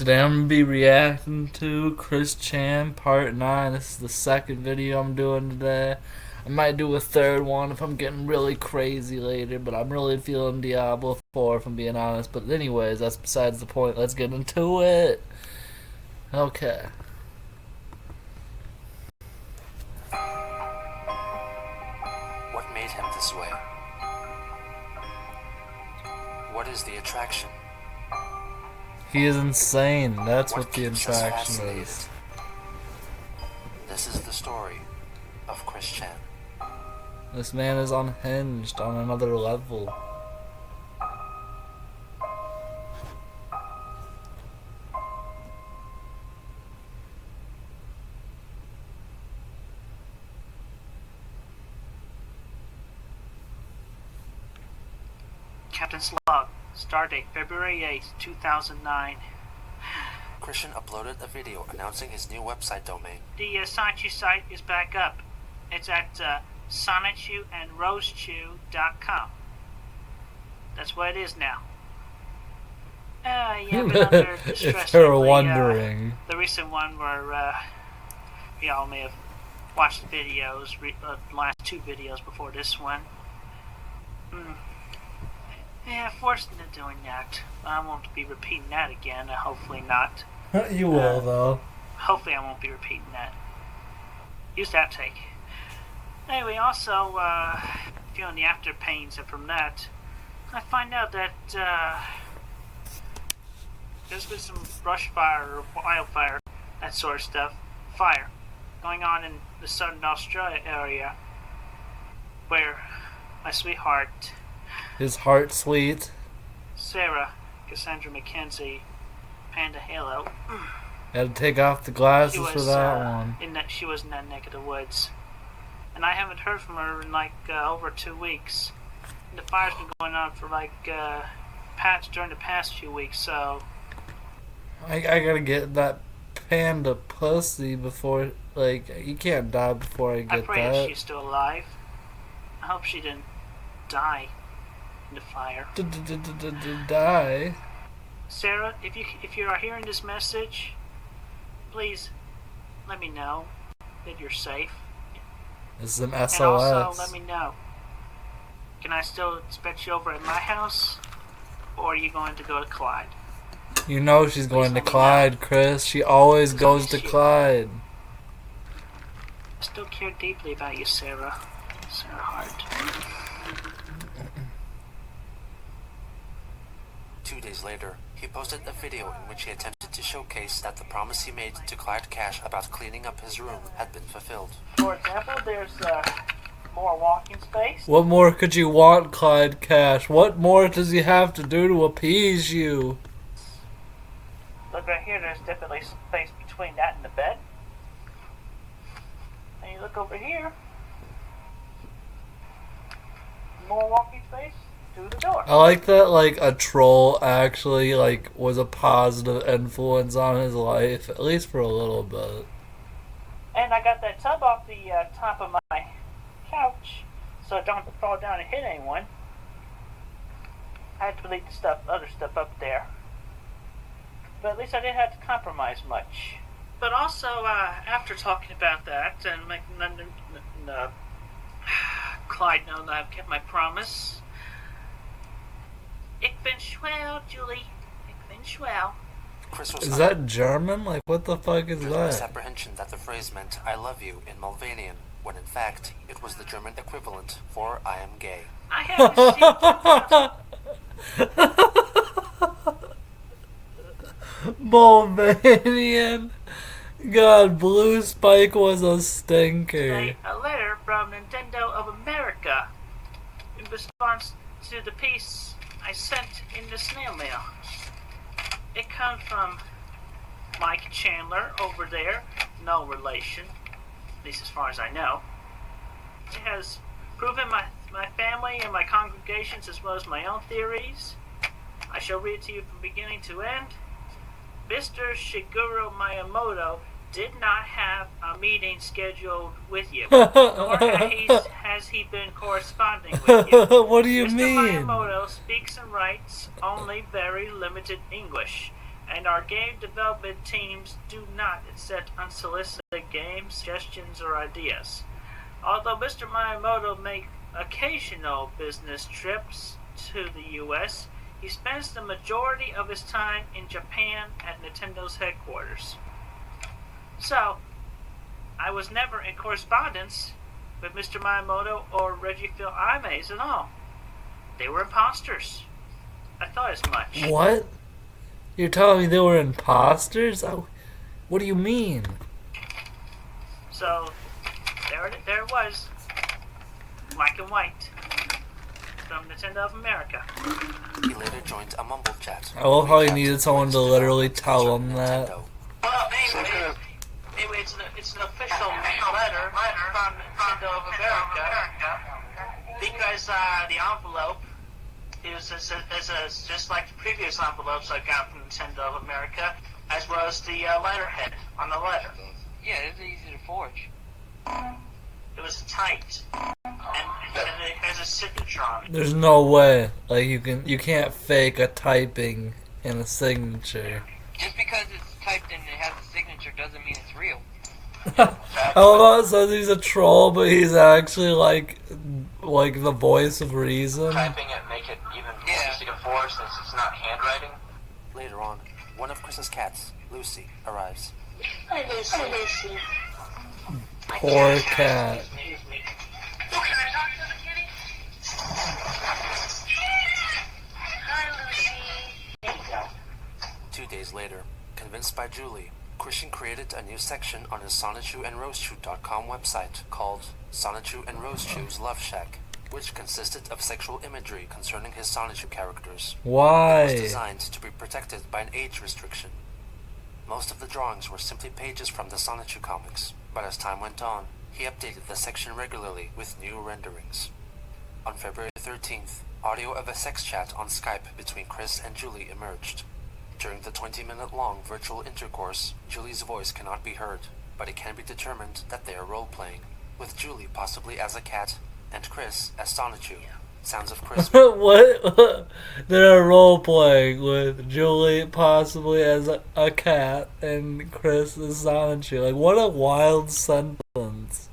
Today I'm going to be reacting to Chris Chan Part 9. This is the second video I'm doing today. I might do a third one if I'm getting really crazy later, but I'm really feeling Diablo 4 if I'm being honest. But anyways, that's besides the point. Let's get into it. Okay. What made him this way? What is the attraction? He is insane. That's what the keeps us attraction fascinated? is. This is the story of Chris Chan. This man is unhinged on another level. Captain's log. Stardate February 8th, 2009. Christian uploaded a video announcing his new website domain. The Sonichu site is back up. It's at sonichuandrosechew.com. That's what it is now. Yeah, been under distress If you're lately, wondering. the recent one where y'all may have watched the videos, the last two videos before this one. Yeah, forced into doing that. I won't be repeating that again. Hopefully not. You will, though. Hopefully I won't be repeating that. Use that take. Anyway, also, feeling the after pains from that, I find out that there's been some brush fire or wildfire, that sort of stuff, fire, going on in the southern Australia area, where my sweetheart, His heart sweet. Sarah Cassandra McKenzie, Panda Halo, Had to take off the glasses she was for that one. she was in that neck of the woods, and I haven't heard from her in like over 2 weeks. And the fire's been going on for like during the past few weeks, so I gotta get that panda pussy before, like, you can't die before I I get pray that that. she's still alive. I hope she didn't die in the fire. Die? Sarah, if you are hearing this message, please let me know that you're safe. This is an And SOS. also let me know, can I still expect you over at my house, or are you going to go to Clyde? You know she's going to let me know. Clyde, Chris. She always Please goes to miss you. Clyde. I still care deeply about you, Sarah. Sarah Hart. 2 days later, he posted a video in which he attempted to showcase that the promise he made to Clyde Cash about cleaning up his room had been fulfilled. For example, there's more walking space. What more could you want, Clyde Cash? What more does he have to do to appease you? Look right here, there's definitely space between that and the bed. And you look over here, more walking space through the door. I like that, like, a troll actually, like, was a positive influence on his life, at least for a little bit. And I got that tub off the top of my couch, so I don't fall down and hit anyone. I had to leave the other stuff up there. But at least I didn't have to compromise much. But also, after talking about that and making Clyde know that I've kept my promise. Ich bin schwell, Julie. Ich bin schwell. Chris was Is that German? Like, what the fuck is under that? misapprehension that the phrase meant "I love you" in Malvanian, when in fact it was the German equivalent for "I am gay." I have received Mulvanian. God, Blue Spike was a stinker. today a letter from Nintendo of America in response to the piece I sent in the snail mail. It comes from Mike Chandler over there, no relation, at least as far as I know. It has proven my family and my congregations as well as my own theories. I shall read it to you from beginning to end. Mr. Shigeru Miyamoto did not have a meeting scheduled with you, nor has he been corresponding with you. What do you Mr. mean? Miyamoto speaks and writes only very limited English, and our game development teams do not accept unsolicited game suggestions or ideas. Although Mr. Miyamoto makes occasional business trips to the US, he spends the majority of his time in Japan at Nintendo's headquarters. So, I was never in correspondence with Mr. Miyamoto or Reggie Fils-Aimé at all. They were imposters. I thought as much. What? You're telling me they were imposters? What do you mean? So, there it was. Black and white. From Nintendo of America. He later joined a mumble chat. I love how he needed someone to literally tell him that. Well, anyway, it's an official letter from Nintendo of America. Because the envelope is just like the previous envelopes I got from Nintendo of America, as well as the letterhead on the letter. Yeah, it's easy to forge. It was typed, and it has a signature on it. There's no way. Like you can't fake a typing and a signature. Just because it's typed and it has a signature doesn't mean it's real. I love how it says he's a troll, but he's actually like the voice of reason. Typing it make it even more easy to forge since it's not handwriting. Later on, one of Chris's cats, Lucy, arrives. Hi, Lucy. Hi, Lucy. Poor cat. Hi, Lucy. There you go. 2 days later, convinced by Julie, Christian created a new section on his Sonichu.com website called Sonichu and Rosechu's Love Shack, which consisted of sexual imagery concerning his Sonichu characters. It was Why? designed to be protected by an age restriction. Most of the drawings were simply pages from the Sonichu comics, but as time went on, he updated the section regularly with new renderings. On February 13th, audio of a sex chat on Skype between Chris and Julie emerged. During the 20-minute-long virtual intercourse, Julie's voice cannot be heard, but it can be determined that they are role-playing, with Julie possibly as a cat and Chris as Sonichu. Sounds of Chris. What? They're role playing with Julie possibly as a cat and Chris as Sonichu. Like, what a wild sentence.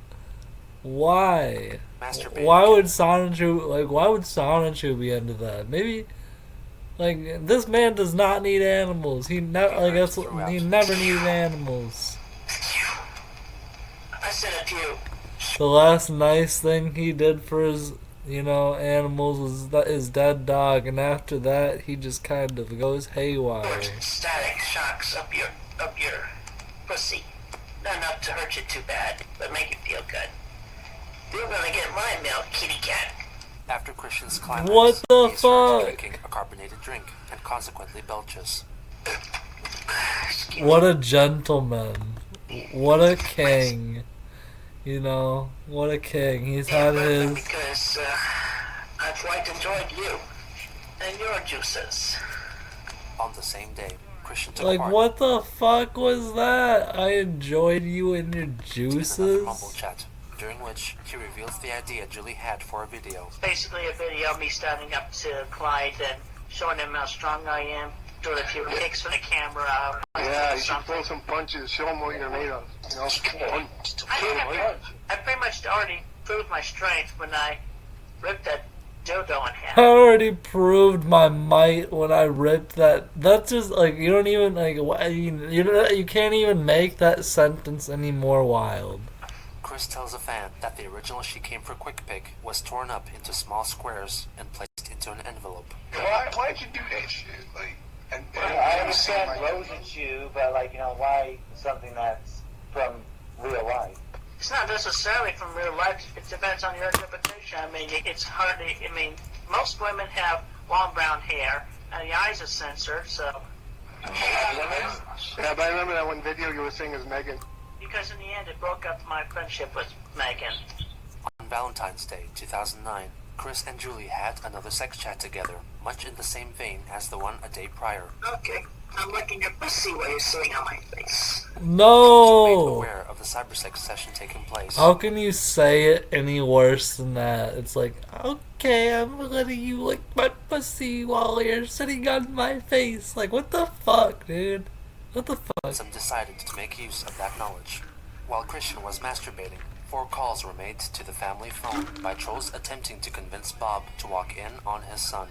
Why? Masturbating. Why would Sonichu be into that? Maybe, like, this man does not need animals. He never needed animals. I said a few. The last nice thing he did for his, animals was his dead dog, and after that, he just kind of goes haywire. Static shocks up your pussy. Not enough to hurt you too bad, but make you feel good. You're gonna get my milk, kitty cat. After Christian's climax, What the he starts fuck? drinking a carbonated drink and consequently belches. What a gentleman. What a king. What a king. He's had his... Because I've quite enjoyed you and your juices. On the same day, Christian took Like, part what the fuck was that? I enjoyed you and your in another juices? mumble chat, during which he reveals the idea Julie had for a video. Basically a video of me standing up to Clyde and showing him how strong I am, doing a few kicks for the camera. Yeah, you should throw some punches, show them what you're made of. I pretty much already proved my strength when I ripped that dildo in I half. already proved my might when I ripped that. That's just, like, you don't even, like, you can't even make that sentence any more wild. Chris tells a fan that the original She Came for Quick Pick was torn up into small squares and placed into an envelope. Why'd you do that shit? Like, I understand Rosechu, but why something that's from real life? It's not necessarily from real life. It depends on your interpretation. I mean, it's hardly. I mean, most women have long brown hair, and the eyes are censored. So, yeah, but I remember that one video you were saying is Megan. because in the end, it broke up my friendship with Megan. On Valentine's Day, 2009, Chris and Julie had another sex chat together, much in the same vein as the one a day prior. Okay, I'm looking at pussy while you're sitting on my face. No! Aware of the cybersex session taking place. How can you say it any worse than that? It's like, okay, I'm letting you lick my pussy while you're sitting on my face. Like, what the fuck, dude? What the fuck? Some decided to make use of that knowledge. While Christian was masturbating, 4 calls were made to the family phone by trolls attempting to convince Bob to walk in on his son.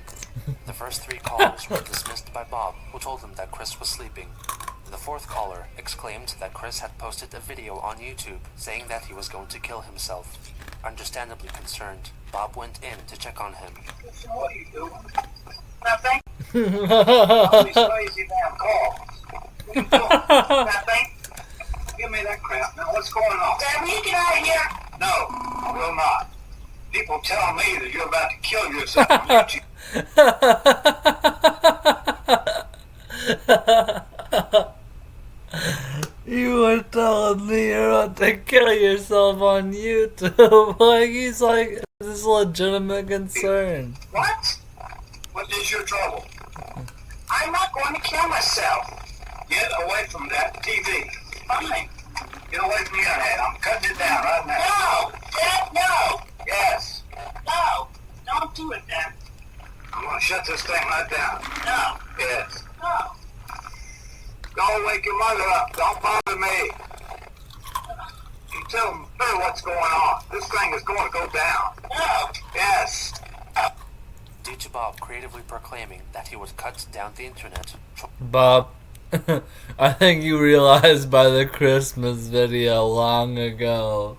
The first 3 callers were dismissed by Bob, who told him that Chris was sleeping. The 4th caller exclaimed that Chris had posted a video on YouTube saying that he was going to kill himself. Understandably concerned, Bob went in to check on him. What are you doing? Nothing. All these crazy damn calls. What are you doing? Nothing. Give me that crap. Now what's going on? Dad, will you get out of here? No, I will not. People tell me that you're about to kill yourself on YouTube. You were telling me you're about to kill yourself on YouTube. Like, he's like, this is a legitimate concern. What? What is your trouble? I'm not going to kill myself. Get away from that TV. Fine. Get away from your head. I'm cutting it down right now. No! Dad, no! Yes. No! Don't do it, Dad. I'm going to shut this thing right down. No. Yes. No. Don't wake your mother up. Don't bother me. You tell her what's going on. This thing is going to go down. No. Yes. Due to Bob creatively proclaiming that he would cut down the internet, Bob, I think you realized by the Christmas video long ago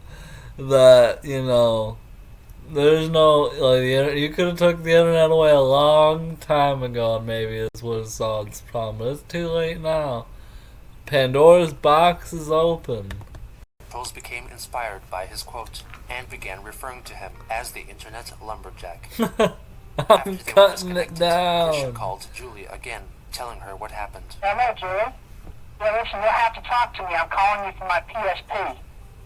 that, you know, there's no, like, you could have took the internet away a long time ago and maybe this would have solved this problem, but it's too late now. Pandora's box is open. trolls became inspired by his quote and began referring to him as the internet lumberjack. After I'm they were cutting it disconnected, down. Christian called Julie again, telling her what happened. Hello, Julie. Yeah, listen, you'll have to talk to me. I'm calling you from my PSP.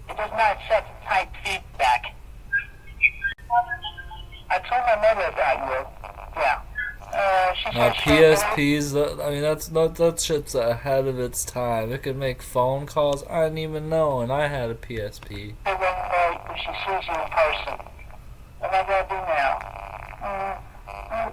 It does not accept type feedback. I told my mother about you. Yeah. She Now said she PSPs, I mean that shit's ahead of its time. It could make phone calls. I didn't even know, and I had a PSP. when she sees you in person. What am I going to do now?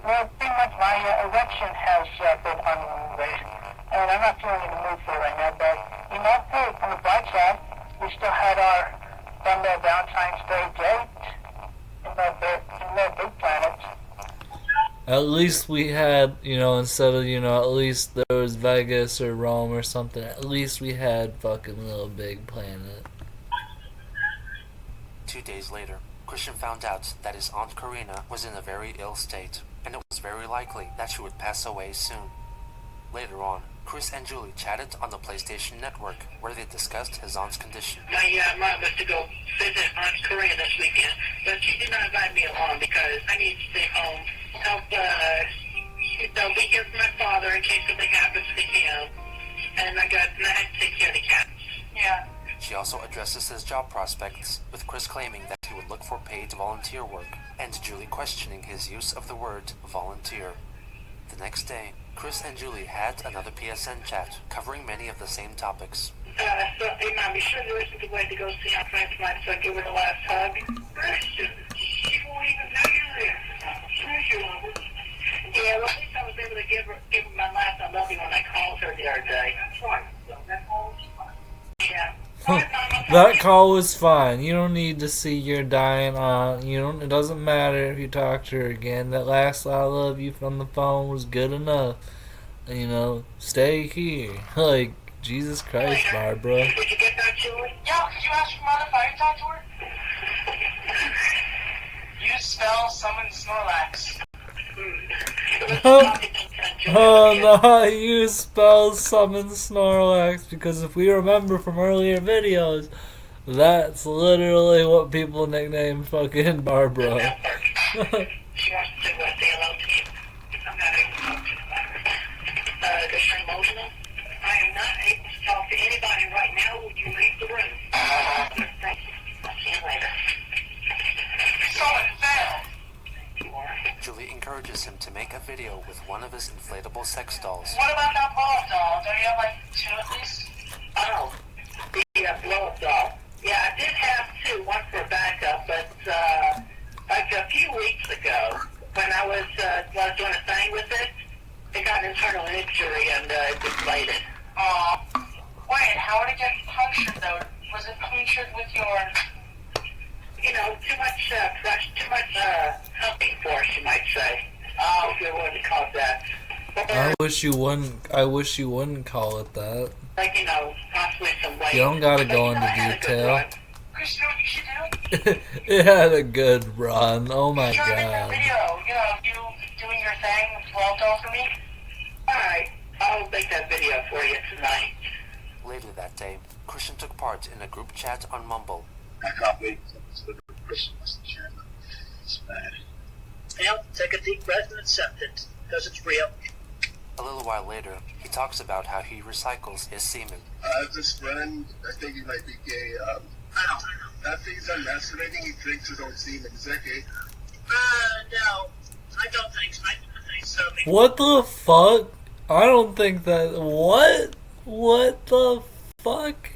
Well, pretty much my erection has been unraised, and I'm not feeling in the mood for it right now, but, you know, hey, on the bright side, we still had our Valentine's Day date in the Big Planet. At least we had, you know, instead of, you know, at least there was Vegas or Rome or something, at least we had fucking Little Big Planet. 2 days later, Christian found out that his Aunt Karina was in a very ill state, and it was very likely that she would pass away soon. Later on, Chris and Julie chatted on the PlayStation Network, where they discussed his aunt's condition. My mom was to go visit Aunt Karina this weekend, but she did not invite me along because I need to stay home, help, be here for my father in case something happens to him, and I had to take care of the cats. Yeah. She also addresses his job prospects, with Chris claiming that he would look for paid volunteer work, and Julie questioning his use of the word volunteer. The next day, Chris and Julie had another PSN chat, covering many of the same topics. Hey, Mom, be sure to listen to Way to go see our friend tonight so I give her the last hug. Christian, she won't even know you're there. Sure she won't. Yeah, well, at least I was able to give her my last I love you when I called her the other day. That's right. So that call was fine. Yeah. That call was fine. You don't need to see your dying aunt. It doesn't matter if you talk to her again. That last I love you from the phone was good enough. You know, stay here. Like, Jesus Christ, Barbara. Did you get that, Julie? Yeah, could you ask your mother if I can talk to her? You spell summon Snorlax. Oh no, you spell summon Snorlax, because if we remember from earlier videos, that's literally what people nickname fucking Barbara. She wants to say hello to you. I'm not able to talk to her. Is she emotional? I am not able to talk to anybody right now. Will you leave the room? Thank you. I'll see you later. Summon failed. Julie encourages him to make a video with one of his inflatable sex dolls. What about that blow-up doll? Don't you have like two of these? Oh, the blow-up doll. featured with your, too much fresh, too much humping force, you might say. Oh, if you wanted to call it that. I wish you wouldn't call it that. Like, possibly some weight. You don't gotta But, go it into had a good detail. run. Chris, you know what you should do? It had a good run. Oh my Try to make a god. video, you doing your thing with Waldo for me? Alright, I'll make that video for you tonight. Later that day, Christian took part in a group chat on Mumble. I can't wait for the Christian channel. It's bad. Now, take a deep breath and accept it, because it's real. A little while later, he talks about how he recycles his semen. I have this friend, I think he might be gay. After he's done masturbating, he drinks his own semen. Is that gay? No. I don't think so. I think so. What the fuck? I don't think that. What? What the fuck?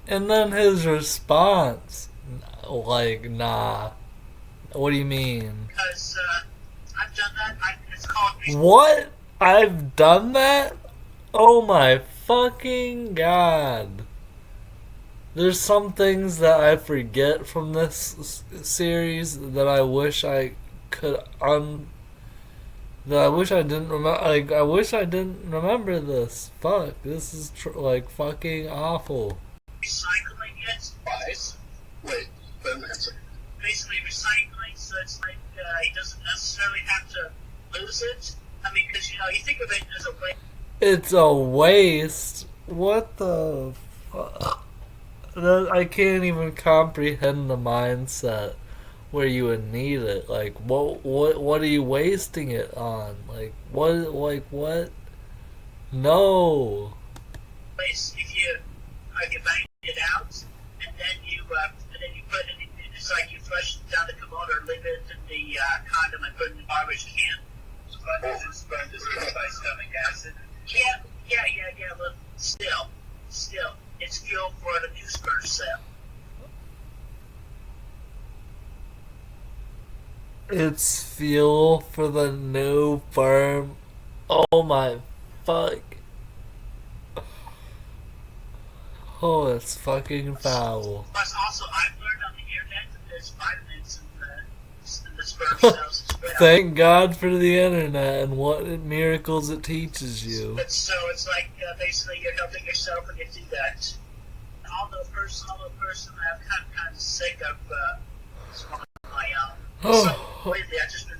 And then his response, like, nah. What do you mean? Because, I've done that. It's called... What? I've done that? Oh my fucking god. There's some things that I forget from this series that I wish I could that I wish I didn't remember. Like, I wish I didn't remember this. Fuck, this is like fucking awful. Recycling it. Wise? Wait, let me answer. Basically recycling, so it's like, he doesn't necessarily have to lose it. I mean, because, you think of it as a way. It's a waste. What the fuck? I can't even comprehend the mindset where you would need it. Like, what are you wasting it on? Like, what? No. If you bang it out, and then you put it in, it's like you flush it down the commode or leave it in the condom and put it in the garbage can. Sponges by stomach acid. Yeah, but still, it's fuel for the new sperm cell. It's fuel for the new firm. Oh my fuck. Oh, it's fucking foul. Plus, also, I've learned on the internet that there's vitamins in the sperm cells. Thank God for the internet and what miracles it teaches you. So it's like, basically, you're helping yourself when you do that. Although personally, I'm kind of sick of smoking my so lately I've just been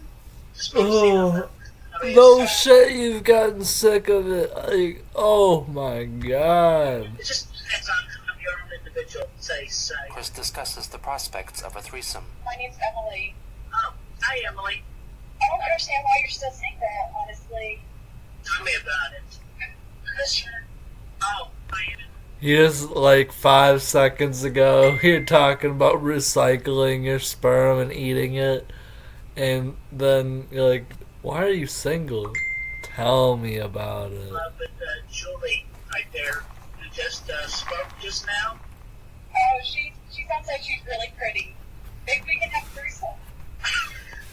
Oh, I mean, no shit, you've gotten sick of it. Like, oh my god. It just depends on your own individual taste. Chris discusses the prospects of a threesome. My name's Emily. Oh, hi Emily. I don't understand why you're still single, honestly. Tell me about it. Christian. Oh, I am. Just like 5 seconds ago, you're talking about recycling your sperm and eating it, and then you're like, why are you single? Tell me about it. With Julie right there, who just spoke just now. Oh, she sounds like she's really pretty. Maybe we can have threesome.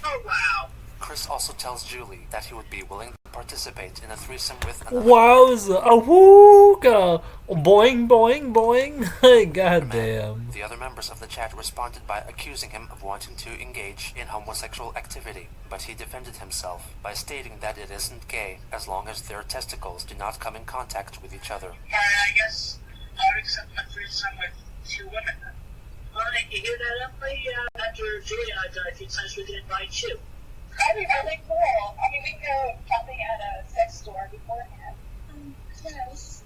Oh, wow. Chris also tells Julie that he would be willing to participate in a threesome with another. Wowza! Awooga! Boing, boing, boing! Goddamn. The other members of the chat responded by accusing him of wanting to engage in homosexual activity, but he defended himself by stating that it isn't gay as long as their testicles do not come in contact with each other. I guess I would accept a threesome with 2 women. Well, you hear that, Emily? After Julie and I died a few times, we can invite you. That'd be really cool. I mean, we can go shopping at a sex store beforehand. Yes.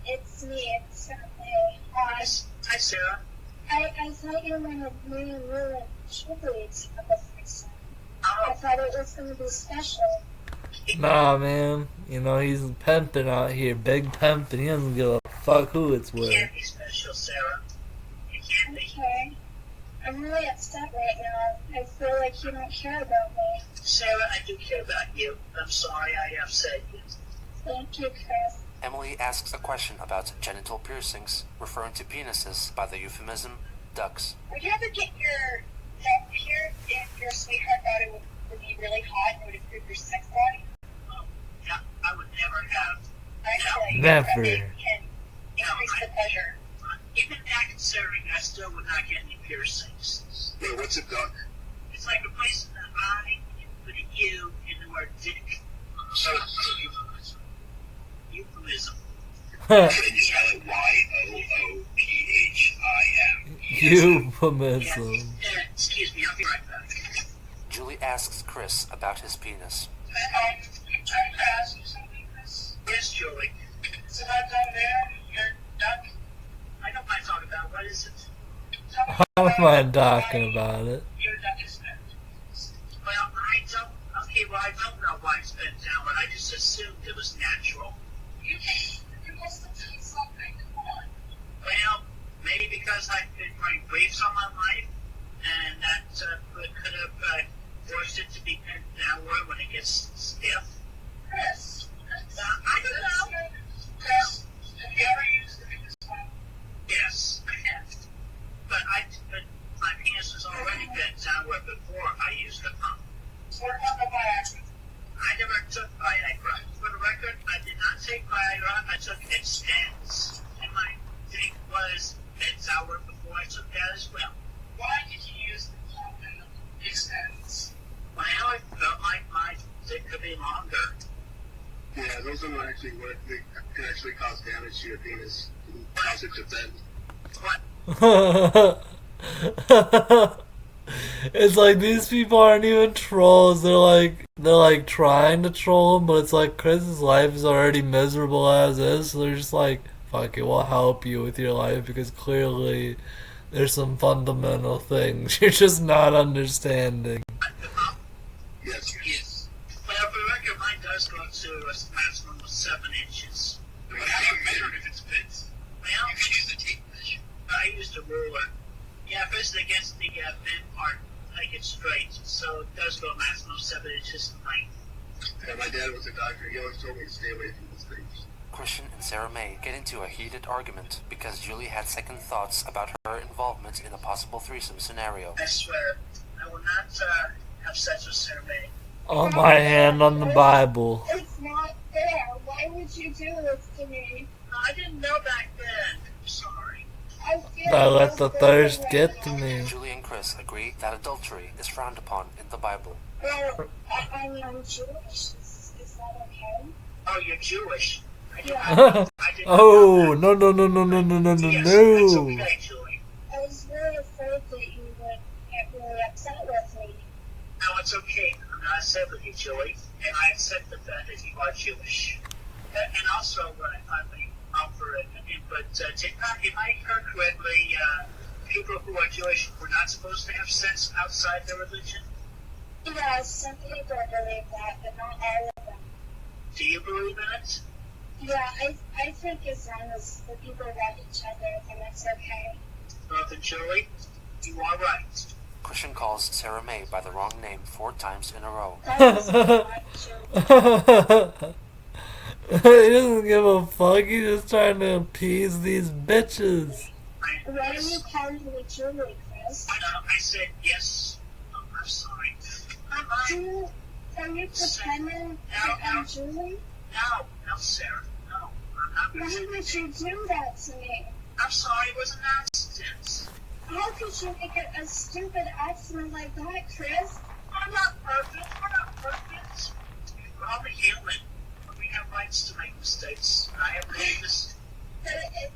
It's me. It's Sarah. Hi, Sarah. I thought you wanted me and Will and Julie to have a threesome. Oh. I thought it was going to be special. Nah, man. You know, he's pimping out here. Big pimping. He doesn't give a fuck who it's with. It can't be special, Sarah. It can't be. Okay. I'm really upset right now. I feel like you don't care about me. Sarah, I do care about you. I'm sorry I upset you. Thank you, Chris. Emily asks a question about genital piercings, referring to penises by the euphemism ducks. Would you ever get your neck pierced if your sweetheart thought it would be really hot and would improve your sex body? Yeah, I would never have. Actually, Never. it can increase the pleasure. Even act considering I still would not get any piercings. Wait, what's a duck? It's like replacing the I with a U in the word dick. So, Euphemism. and you spell it Y-O-O-P-H-I-M. Euphemism. Excuse me, I'll be right back. Julie asks Chris about his penis. I'm trying to ask you something, Chris. Yes, Julie. Is it not down there, your duck? I know what I'm talking about. What is it? How am I talking about it? Your duck is bent. Well, I don't know why it's bent down, but I just assumed it was natural. You must have done something. Come on. Well, maybe because I've been running waves all my life, and that could have forced it to be bent downward when it gets stiff. Chris. I don't know. Chris, have you ever used the penis one? Yes, I have. But my penis was already bent downward before I used the pump. So we're talking about Viagra. I never took Viagra. For the record, I did not take Viagra. I took Extends. And my dick was bent downward before I took that as well. Why did you use the pump and the Extends? Well, I felt like my dick could be longer. Yeah, those don't actually work. They can actually cause damage to your penis. Can cause it to bend. What? It's like these people aren't even trolls. They're like trying to troll him, but it's like Chris's life is already miserable as is. So they're just like, fuck it, we'll help you with your life because clearly there's some fundamental things you're just not understanding. Yes. Yes. Well, for the record, mine does go to a maximum of 7 inches. How do you measure it if it's bent? Well, You can use the tape measure. I used a ruler. Yeah, if it's against the bent part, I get straight. So it does go a maximum of 7 inches in length. Yeah, my dad was a doctor. He always told me to stay away from those things. Christian and Sarah May get into a heated argument because Julie had second thoughts about her involvement in a possible threesome scenario. I swear, I will not have sex with Sarah May. On my hand on the Bible. It's not fair. Why would you do this to me? I didn't know back then. I'm sorry. I feel I let the so thirst bad get right to now. me. Julie and Chris agree that adultery is frowned upon in the Bible. Well, I mean, I'm Jewish. Is that okay? Oh, you're Jewish. I did Yeah. not, I did not Oh, know that. no, Yes, that's no. okay, Julie. I was really afraid that you would get really upset with me. No, it's okay. I'm not upset with you, Julie. And I accept the fact that you are Jewish. And also, I may offer an input. If I heard correctly, people who are Jewish were not supposed to have sex outside their religion? Yeah, some people believe that, but not all of them. Do you believe in it? Yeah, I think as long as the people love each other, then it's okay. Well, then, Julie, you are right. Christian calls Sarah May by the wrong name 4 times in a row. That is not true. He doesn't give a fuck. He's just trying to appease these bitches. Why are you calling me Julie, Chris? I said yes. Oh, I'm sorry. Are you pretending that I'm Julie? No, Sarah. No, I'm not. Why would you do that to me? I'm sorry, it was an accident. How could you make a stupid accident like that, Chris? I'm not perfect. We're not perfect. We're all human. We have rights to make mistakes. I have made mistakes. But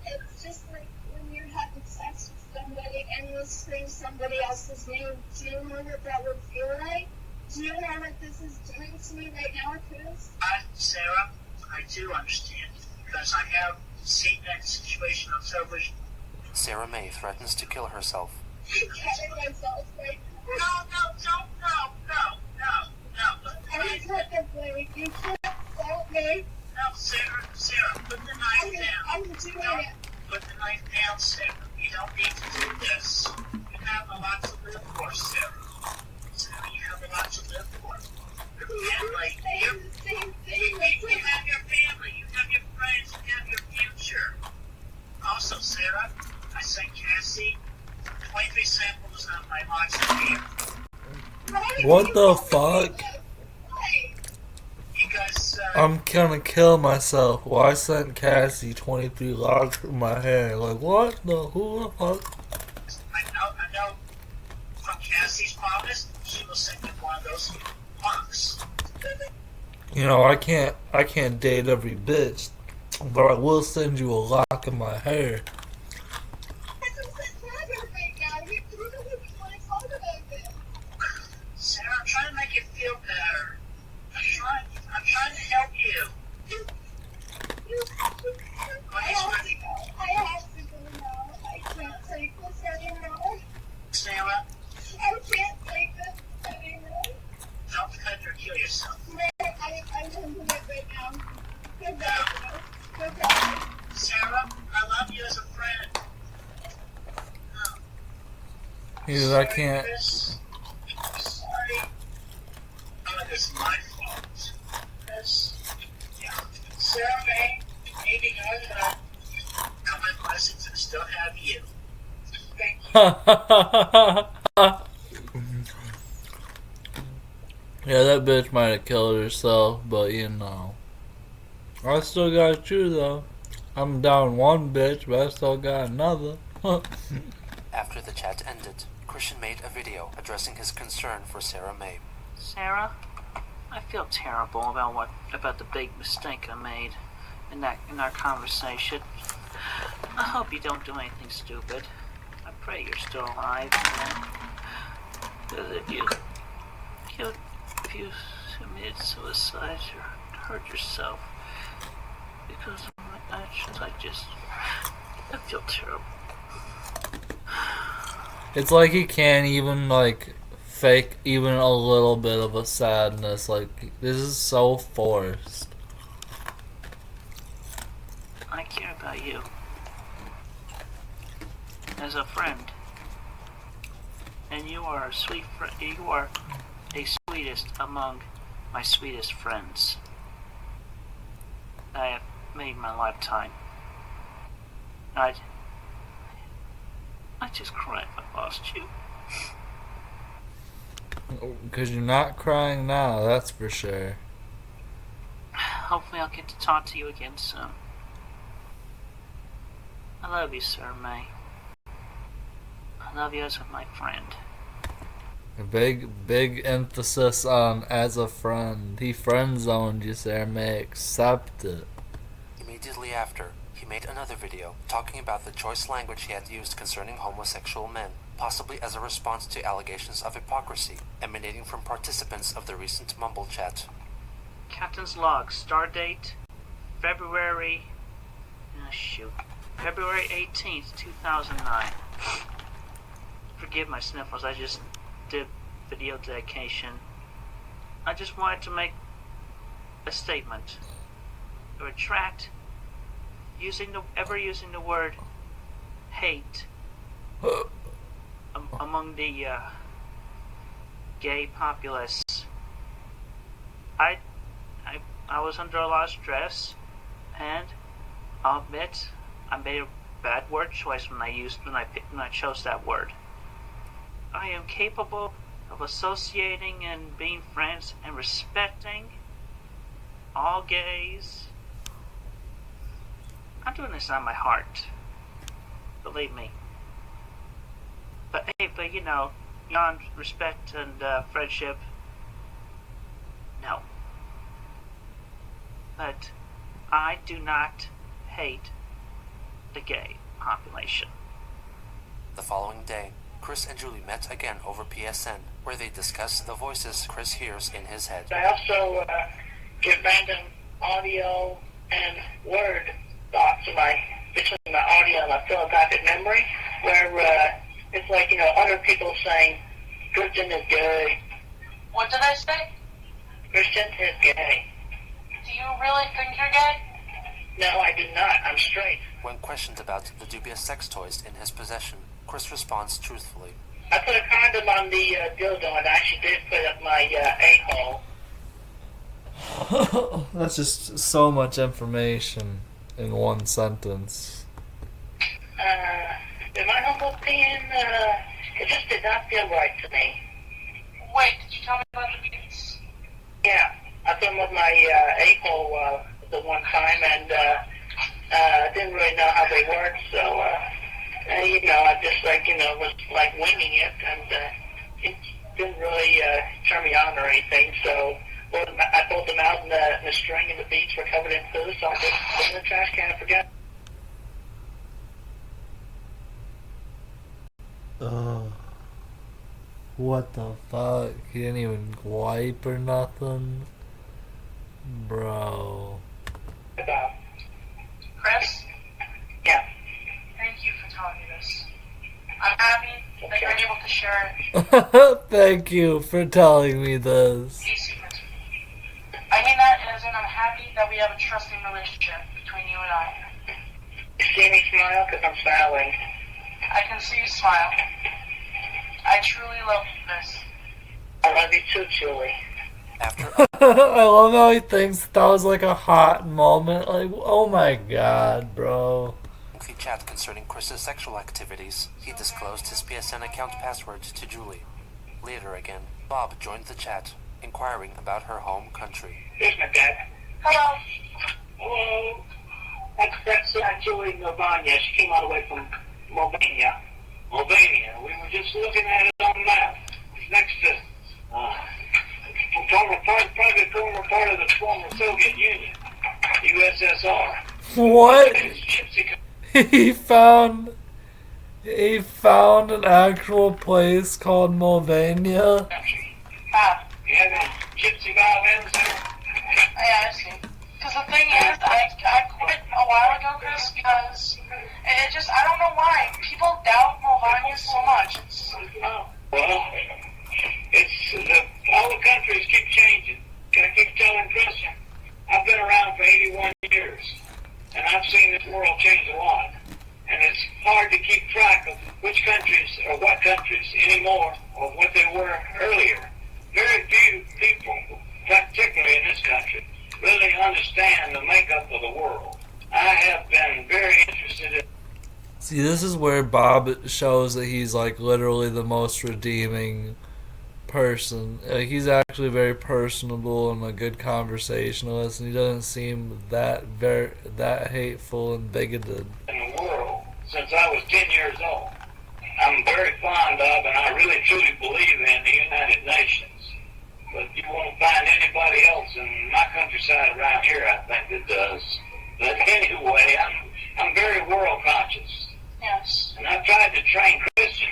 it's just like when you're having sex with somebody and you scream somebody else's name. Do you know what that would feel like? Do you know what this is doing to me right now, Chris? Sarah, I do understand because I have seen that situation on television. Sarah May threatens to kill herself. I'm killing myself right now. No. I took a break. You can't fault me. No, Sarah, put the knife down. I'm doing it. Put the knife down, Sarah. You don't need to do this. You have a lot to live for, Sarah. Sarah, you have a lot to live for. Your family. You have your family. You have your friends. You have your future. Also, Sarah, I sent Cassie 23 samples of my loxapine. What the fuck? Because I'm gonna kill myself. Well, I sent Cassie 23 locks in my hair. Like, what the? Who the fuck? I know from Cassie's promise, she will send you one of those locks. You know, I can't date every bitch, but I will send you a lock in my hair. Sarah, I'm trying to make you feel better. I'm trying to help you. I have to go now. I can't take this anymore. Sarah, I can't take this anymore. don't cut or kill yourself. I'm going to do it right now. Goodbye. Goodbye. Sarah, I love you as a friend. Because I can't. Chris, I'm sorry. It's my fault. Chris, yeah. Sarah May, maybe know that now my blessings and still have you. Thank you. Yeah, that bitch might have killed herself, but you know. I still got you though. I'm down one bitch, but I still got another. After the chat ended, Christian made a video addressing his concern for Sarah May. Sarah, I feel terrible about the big mistake I made in our conversation. I hope you don't do anything stupid. I pray you're still alive. Because if you committed suicide or hurt yourself because of my actions, I feel terrible. It's like he can't even like fake even a little bit of a sadness. Like, this is so forced. I care about you as a friend, and you are a sweet friend. You are a sweetest among my sweetest friends I have made in my lifetime. I just cry if I lost you. Because you're not crying now, that's for sure. Hopefully I'll get to talk to you again soon. I love you, Sir May. I love you as my friend. A big emphasis on as a friend. He friend zoned you, Sarah May. Accept it. Immediately after, he made another video talking about the choice language he had used concerning homosexual men, possibly as a response to allegations of hypocrisy emanating from participants of the recent Mumble chat. Captain's log, stardate, February 18th, 2009. Forgive my sniffles, I just did video dedication. I just wanted to make a statement. I retract using the word hate among the gay populace. I was under a lot of stress, and I'll admit I made a bad word choice when I chose that word. I am capable of associating and being friends and respecting all gays. I'm doing this on my heart, believe me. But you know, beyond respect and friendship, no. But I do not hate the gay population. The following day, Chris and Julie met again over PSN, where they discussed the voices Chris hears in his head. I also get random audio and word thoughts between my audio and my photographic memory, where it's like, you know, other people saying, Christian is gay. What did I say? Christian is gay. Do you really think you're gay? No, I do not. I'm straight. When questioned about the dubious sex toys in his possession, Chris responds truthfully. I put a condom on the dildo, and I actually did put up my a-hole. That's just so much information in one sentence. In my humble opinion, it just did not feel right to me. Wait, did you tell me about the beats? Yeah. I filmed with my a-hole the one time, and didn't really know how they worked, so I just was like winging it, and it didn't really turn me on or anything. So I pulled them out, and the string and the beats were covered in poo, so I just put them in the trash can and forgot. What the fuck? He didn't even wipe or nothing? Bro. Chris, Yeah. thank you for telling me this. I'm happy that you're able to share Thank you for telling me this. these secrets. I mean that as in I'm happy that we have a trusting relationship between you and I. You see me smile? Because I'm smiling. I can see you smile. I truly love this. I love you too, Julie. After I love how he thinks that was like a hot moment. Like, oh my god, bro. lengthy chat concerning Chris's sexual activities, he disclosed his PSN account password to Julie. Later again, Bob joined the chat, inquiring about her home country. Here's my dad. Hello. Hello. That's Julie Novania. She came all the way from Mulvania. Mulvania. We were just looking at it on the map. It's next to probably a former part of the former Soviet Union, USSR. What? Gypsy. He found an actual place called Mulvania. Ah, You have any gypsy violins there? yeah, I see. Because the thing is, I quit a while ago, Chris, because it just, I don't know why. People doubt Mulvania so much. Well, all the countries keep changing. I keep telling Christian, I've been around for 81 years, and I've seen this world change a lot. And it's hard to keep track of which countries or what countries anymore or what they were earlier. Very few people, particularly in this country, really understand the makeup of the world. I have been very interested in. See, this is where Bob shows that he's like literally the most redeeming person. He's actually very personable and a good conversationalist, and he doesn't seem that hateful and bigoted. In the world since I was 10 years old. I'm very fond of, and I really truly believe in, the United Nations. But you won't find anybody else in my countryside around here, I think, that does. But anyway, I'm very world conscious. Yes. And I've tried to train Christian,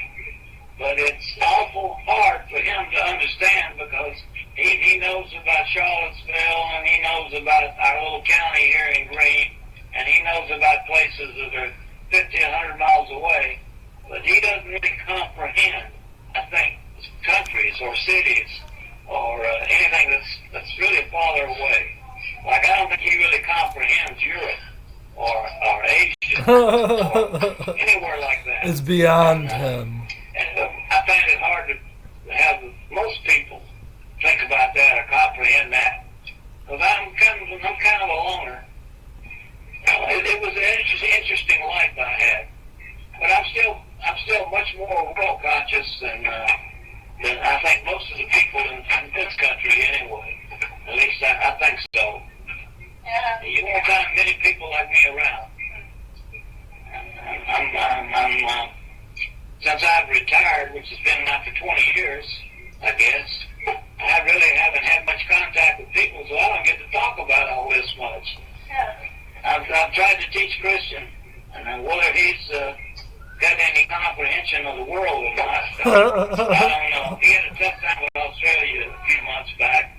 but it's awful hard for him to understand because he knows about Charlottesville, and he knows about our little county here in Green, and he knows about places that are 50, 100 miles away, but he doesn't really comprehend, I think, countries or cities or anything that's really farther away. Like, I don't think he really comprehends Europe or Asia or anywhere like that. It's beyond him. And I find it hard to have most people think about that or comprehend that. Because I'm kind of a loner. It was an interesting life I had, but I'm still much more world conscious than I think most of the people in this country anyway. At least I think so. Yeah. You won't find many people like me around. I'm since I've retired, which has been now for 20 years, I guess, I really haven't had much contact with people, so I don't get to talk about all this much. Yeah. I've tried to teach Christian, and whether he's got any comprehension of the world or not, I don't know. He had a tough time with Australia a few months back.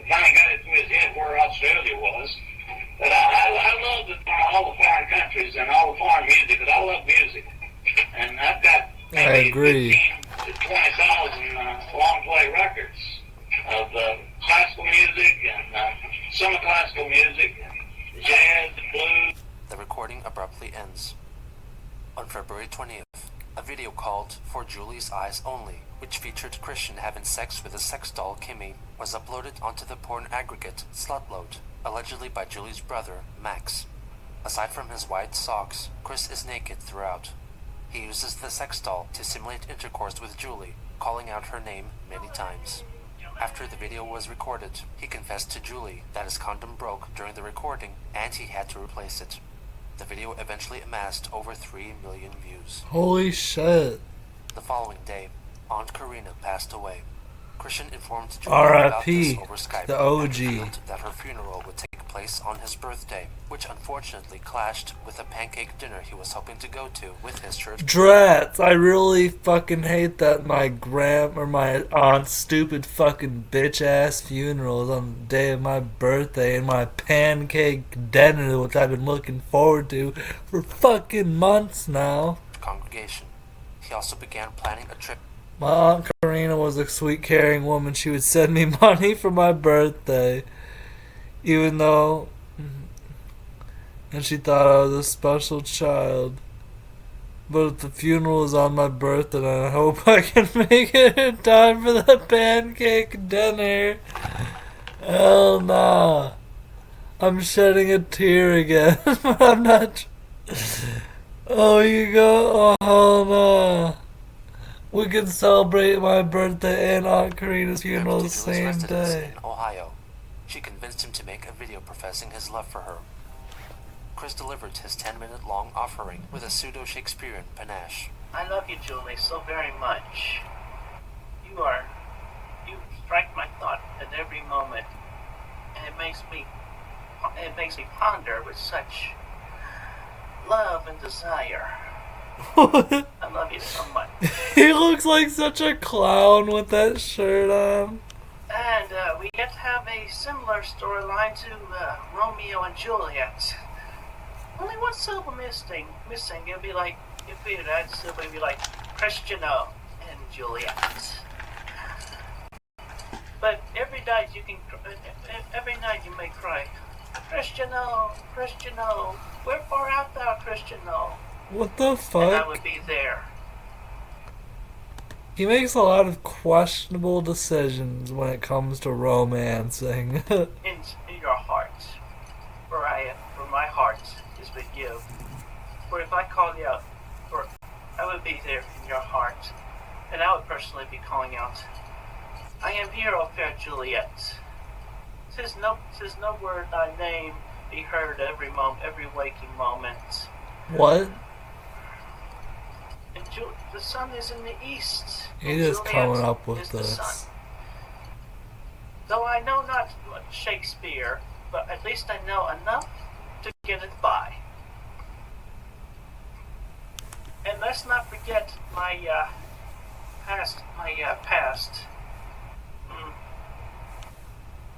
Finally got it through his head where Australia was. But I love all the foreign countries and all the foreign music, because I love music. And I've got maybe 15 to 20,000 long-play records of classical music and semi-classical music, jazz, blues. The recording abruptly ends. On February 20th, a video called For Julie's Eyes Only, which featured Christian having sex with a sex doll Kimmy, was uploaded onto the porn aggregate Slutload, allegedly by Julie's brother, Max. Aside from his white socks, Chris is naked throughout. He uses the sex doll to simulate intercourse with Julie, calling out her name many times. After the video was recorded, he confessed to Julie that his condom broke during the recording and he had to replace it. The video eventually amassed over 3 million views. Holy shit. The following day, Aunt Karina passed away. Christian informed Julie about this R.I.P. over Skype The OG. and revealed that her funeral would take place on his birthday, which unfortunately clashed with a pancake dinner he was hoping to go to with his church. Drats, I really fucking hate that my my aunt's stupid fucking bitch ass funeral is on the day of my birthday and my pancake dinner, which I've been looking forward to for fucking months now. Congregation. He also began planning a trip. My Aunt Karina was a sweet, caring woman. She would send me money for my birthday, even though, and she thought I was a special child. But if the funeral is on my birthday, I hope I can make it in time for the pancake dinner. Hell nah. I'm shedding a tear again, but I'm not. Oh, you go. Oh, hell nah. We can celebrate my birthday and Aunt Karina's funeral the same day. In Ohio. She convinced him to make a video professing his love for her. Chris delivered his 10-minute long offering with a pseudo-Shakespearean panache. I love you, Julie, so very much. You strike my thought at every moment, and it makes me ponder with such love and desire. I love you so much. He looks like such a clown with that shirt on. And we get to have a similar storyline to Romeo and Juliet. Only one syllable missing. It'd be like, if we had added syllable, it'd be like Cristiano and Juliet. But every night you may cry, Cristiano, wherefore art thou, Cristiano? What the And I fuck? would be there. He makes a lot of questionable decisions when it comes to romancing. in your heart. For my heart is with you. For if I called you out, I would be there in your heart. And I would personally be calling out, I am here, O fair Juliet. 'Tis no word thy name be heard every waking moment. What? And the sun is in the east. He just Juliet coming up is with the this. sun. Though I know not Shakespeare, but at least I know enough to get it by. And let's not forget my past.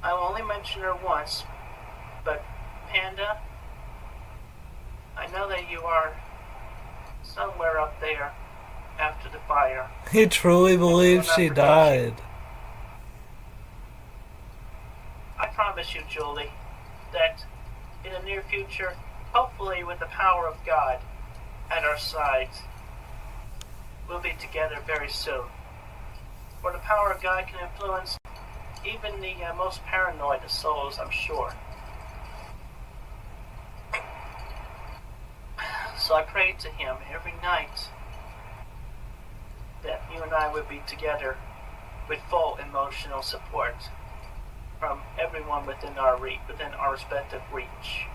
I will only mention her once, but Panda, I know that you are somewhere up there after the fire. He truly believes she died. I promise you, Julie, that in the near future, hopefully with the power of God at our sides, we'll be together very soon. For the power of God can influence even the most paranoid of souls, I'm sure. So I prayed to him every night that you and I would be together with full emotional support from everyone within our respective reach.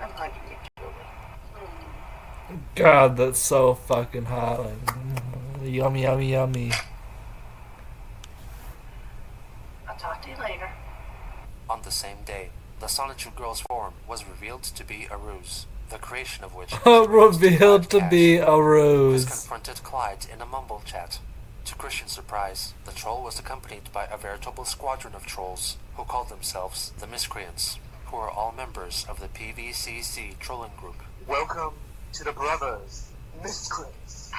I'm hugging you, Julie. God, that's so fucking hot. Yummy, yummy, yummy. I'll talk to you later. On the same day, the Sonichu Girls forum was revealed to be a ruse, the creation of which Revealed to be a Chris ruse. confronted Clyde in a mumble chat. To Christian's surprise, the troll was accompanied by a veritable squadron of trolls who called themselves the Miscreants, who are all members of the PVCC trolling group. Welcome to the Brothers Miscreants.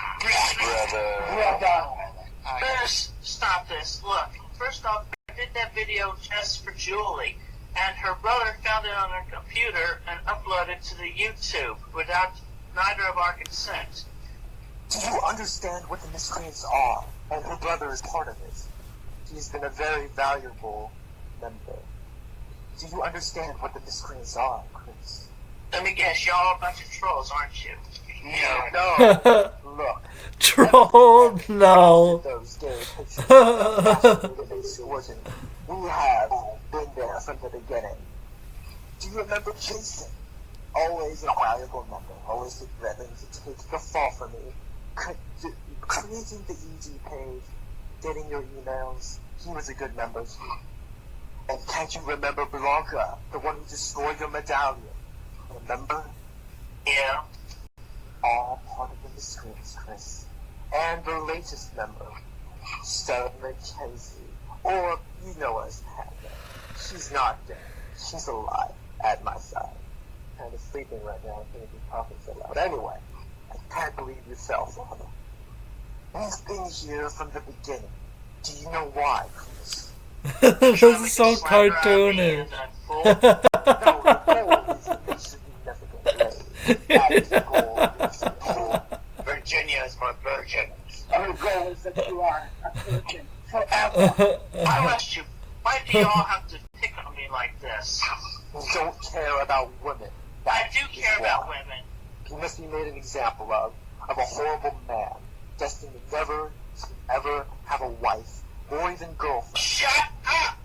First, stop this. Look, first off, I did that video just for Julie, and her brother found it on her computer and uploaded it to the YouTube without neither of our consent. Do you understand what the Miscreants are? And her brother is part of it. He's been a very valuable member. Do you understand what the Miscreants are, Chris? Let me guess, y'all a bunch of trolls, aren't you? No. Look, Troll, no. Those gay pictures of extortion. We have been there from the beginning. Do you remember Jason? Always a valuable member, always willing to take the fall for me. Creating the EG page, getting your emails. He was a good member too. And can't you remember Blanca, the one who destroyed your medallion? Remember? Yeah. All part of the miscreants, Chris. And the latest member, Sarah McKenzie. Or, you know us, Hannah. She's not dead. She's alive at my side. Kind of sleeping right now. I can't be talking so loud. Anyway, I can't believe you fell for her. We've been here from the beginning. Do you know why, Chris? This is so cartoonish. No, the goal is to make significant raise. That is the goal. Virginia is my virgin. Our goal is that you are a virgin forever. I asked you, why do you all have to pick on me like this? You don't care about women. I That do is care about why. women. You must be made an example of a horrible man, destined to never to ever have a wife or even girlfriend. Shut up!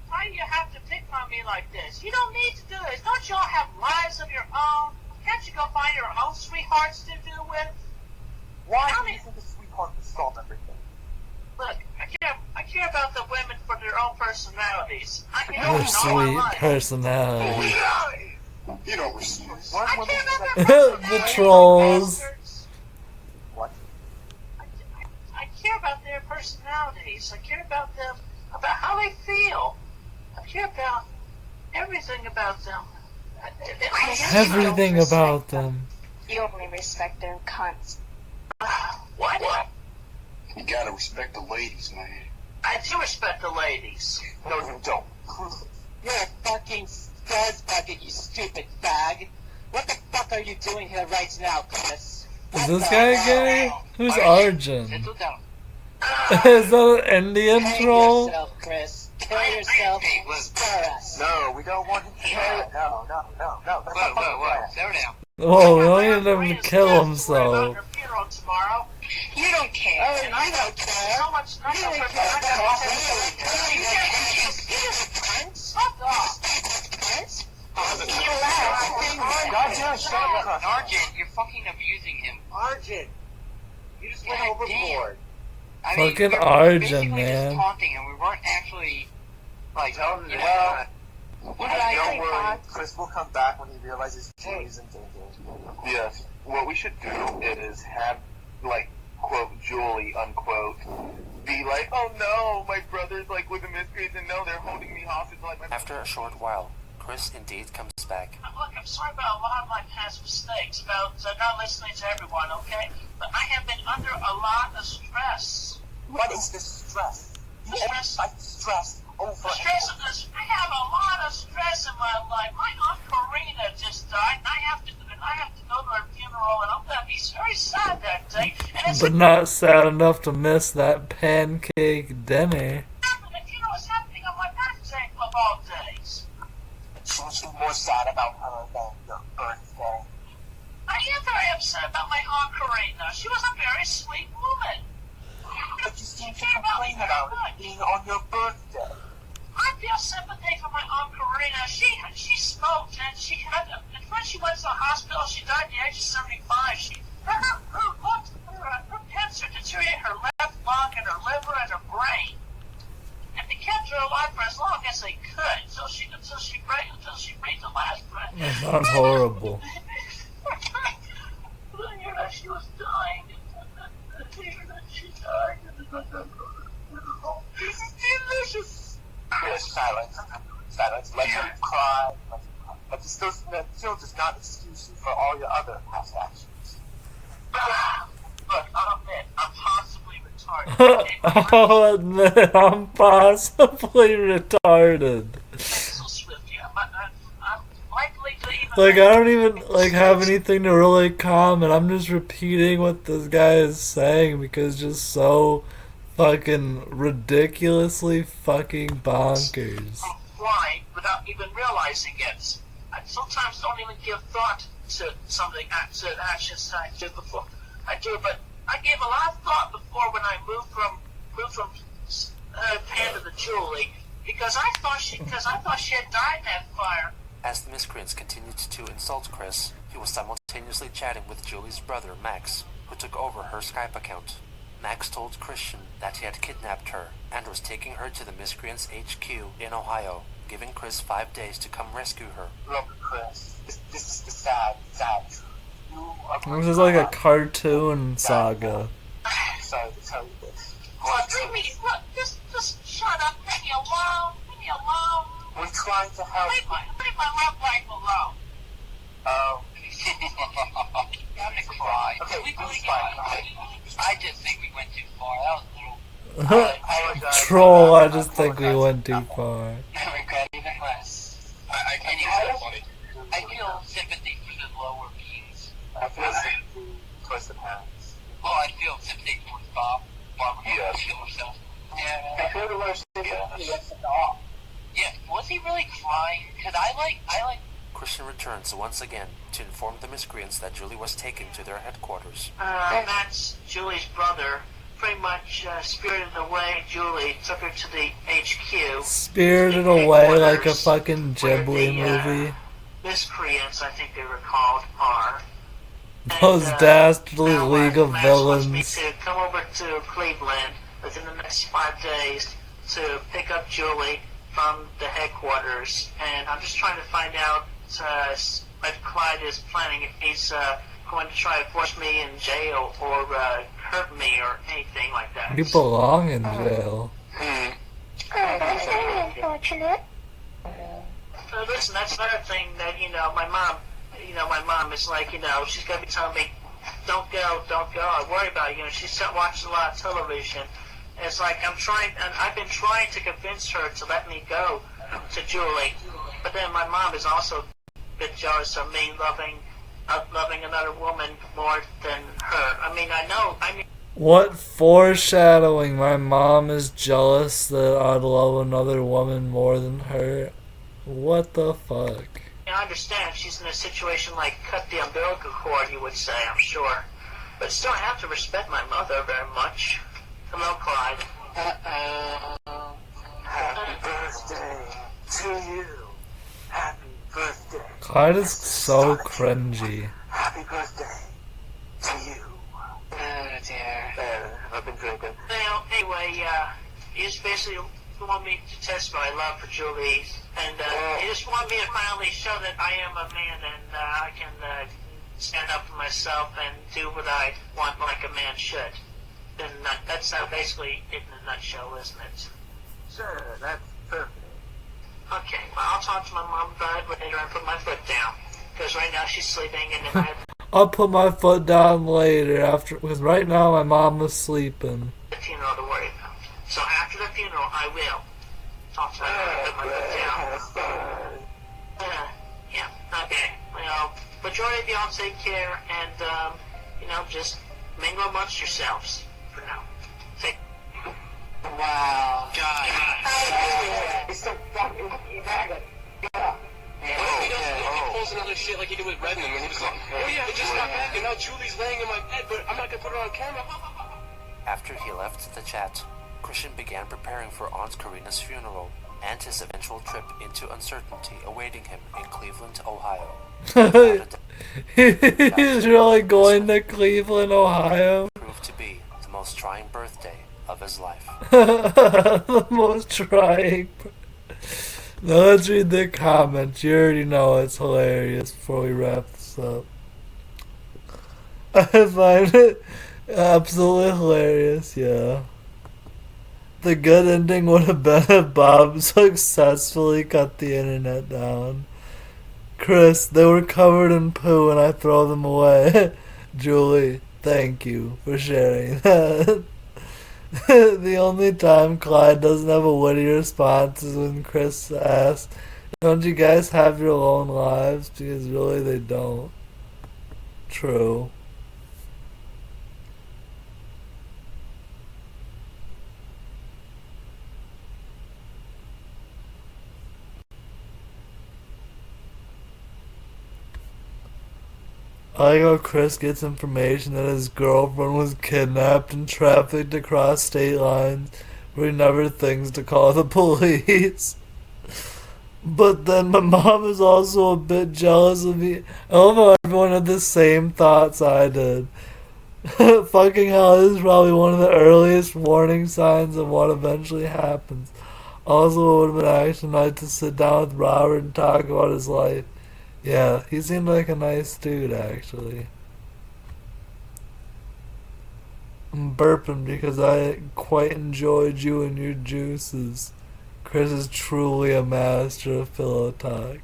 Why do you have to pick on me like this? You don't need to do this. Don't you all have lives of your own? Can't you go find your own sweethearts to deal with? Why do you think a sweetheart would solve everything? Look, I care about the women for their own personalities. Her sweet personality. You don't respect. I care about their The trolls. What? I care about their personalities. I care about them, about how they feel. I care about everything about them. Everything about them. You only respect their cunts. What? You gotta respect the ladies, man. I do respect the ladies. No, you don't. You're a fucking fuzz bucket, you stupid fag. What the fuck are you doing here right now, Chris? Is this guy gay? Who's Arjun? Settle down. Is that an Indian Hang troll? yourself, Chris. Kill yourself. Spare us. No, we don't want him to die. No. That's not the plan. Settle down. Whoa, we don't need him to kill himself. Your funeral tomorrow. You don't care. Oh, you don't care. So much You don't care about us. You can't. Fuck off. Goddamn, shut up. Arjun, you're fucking abusing him. Arjun, you just went God overboard. I mean, Fucking we were Arjun, basically man. just taunting and we weren't actually, like, Tell him you know, well, what did I don't say, worry, Bob? Chris will come back when he realizes Julie's in danger. Yes. What we should do is have, like, quote, Julie, unquote, be like, oh no, my brother's, like, with the miscreants, and no, they're holding me hostage, like, my... After a short while, Chris indeed comes back. Look, I'm sorry about a lot of my past mistakes, about not listening to everyone, okay? But I have been under a lot of stress. What is this stress? You always fight stress over The stress of this, I have a lot of stress in my life. My Aunt Karina just died, and I have to go to her funeral, and I'm gonna be very sad that day. And it's But not sad enough to miss that pancake dinner. happening. The funeral is happening on my birthday of all days. Should you be more sad about her than your birthday? I am very upset about my Aunt Karina. She was a very sweet woman. But you seem to complain about it being on your birthday. I feel sympathy for my Aunt Karina. She smoked, and and when she went to the hospital, she died at the age of 75. Her cancer deteriorated her left lung and her liver and her brain. And they kept her alive for as long as they could until she breathed the last breath. That sounds horrible. She was dying. She died. Chris, silence. Silence. Let him cry. But it still does not excuse you for all your other past actions. Look, I'll admit, I'm possibly retarded. I'll admit I'm possibly retarded. So swift, yeah. I'm likely to even... Like, I don't even, like, have anything to really comment. I'm just repeating what this guy is saying because it's just so fucking ridiculously fucking bonkers. I'm flying without even realizing it. I sometimes don't even give thought to something, to actions I did before. I do, but I gave a lot of thought before when I moved from Panda to Julie, because I thought she had died in that fire. As the miscreants continued to insult Chris, he was simultaneously chatting with Julie's brother, Max, who took over her Skype account. Max told Christian that he had kidnapped her and was taking her to the miscreants' HQ in Ohio, giving Chris 5 days to come rescue her. Look, Chris, this is the sad truth. You are This is like a cartoon saga. sorry to tell you this. Look, just shut up, leave me alone, We're trying to help. leave my love life alone. Oh. I'm gonna cry. Okay, we really it's fine. I just think we went too far. That was a little. Troll, I just think we went too far. I regret even less. I think it's so funny. I feel sympathy for the lower beings. I feel sympathy towards the parents. Well, I feel sympathy towards Bob. Bob would Yes. kill himself. I Yeah. feel the worst sympathy against the dog. Yeah. Was he really crying? Cause I like. Christian returns once again to inform the miscreants that Julie was taken to their headquarters. Matt's Julie's brother pretty much spirited away Julie, took her to the HQ. Spirited Away like a fucking Ghibli movie. Miscreants, I think they were called, are. Those dastardly now, League of Max wants me Villains. to come over to Cleveland within the next 5 days to pick up Julie from the headquarters, and I'm just trying to find out if Clyde is planning, if he's going to try to force me in jail or hurt me or anything like that. You belong in jail. That's very unfortunate. Listen, that's another thing that, my mom is like, she's going to be telling me, don't go. I worry about it. She's watching a lot of television. And it's like I've been trying to convince her to let me go to Julie. But then my mom is also a bit jealous of me loving another woman more than her. I mean, What foreshadowing? My mom is jealous that I'd love another woman more than her. What the fuck? I understand she's in a situation like cut the umbilical cord, you would say, I'm sure. But still, I have to respect my mother very much. Hello, Clyde. Happy birthday to you. Happy birthday. Clyde is so cringy. Happy birthday to you. Oh dear. I've been drinking. Well, anyway, he just basically want me to test my love for Julie, and he just want me to finally show that I am a man and I can stand up for myself and do what I want like a man should. And that's basically it in a nutshell, isn't it? Sure, that's perfect. Okay, well, I'll talk to my mom about it later and put my foot down. Because right now she's sleeping and then I'll put my foot down later because right now my mom is sleeping. the funeral to worry about. So after the funeral, I will talk to her and put my foot down. Yeah, okay. Well, majority of y'all take care and, just mingle amongst yourselves for now. Take Wow. God. It's so fucking faggot. What if he pulls another shit like he did with Redmond when he was like, oh yeah, I just got back and now Julie's laying in my bed, but I'm not gonna put her on camera. After he left the chat, Christian began preparing for Aunt Karina's funeral and his eventual trip into uncertainty awaiting him in Cleveland, Ohio. He's really going to Cleveland, Ohio. Proved to be the most trying birthday of his life. The most trying. Now let's read the comments. You already know it's hilarious before we wrap this up. I find it absolutely hilarious, yeah. The good ending would have been if Bob successfully cut the internet down. Chris, they were covered in poo and I throw them away. Julie, thank you for sharing that. The only time Clyde doesn't have a witty response is when Chris asks, don't you guys have your own lives? Because really they don't. True. I like how Chris gets information that his girlfriend was kidnapped and trafficked across state lines, but he never thinks to call the police. But then my mom is also a bit jealous of me. I love how everyone had the same thoughts I did. Fucking hell, this is probably one of the earliest warning signs of what eventually happens. Also, it would have been actually nice to sit down with Robert and talk about his life. Yeah, he seemed like a nice dude, actually. I'm burping because I quite enjoyed you and your juices. Chris is truly a master of pillow talk.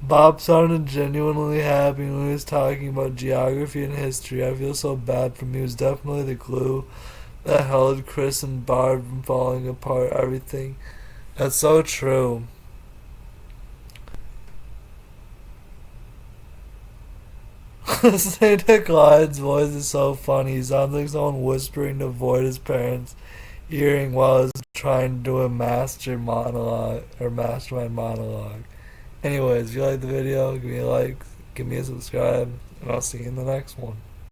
Bob sounded genuinely happy when he was talking about geography and history. I feel so bad for him. He was definitely the glue that held Chris and Barb from falling apart. Everything. That's so true. Santa Claus's voice is so funny. He sounds like someone whispering to avoid his parents hearing while he's trying to do a mastermind monologue. Anyways, if you like the video, give me a like, give me a subscribe, and I'll see you in the next one.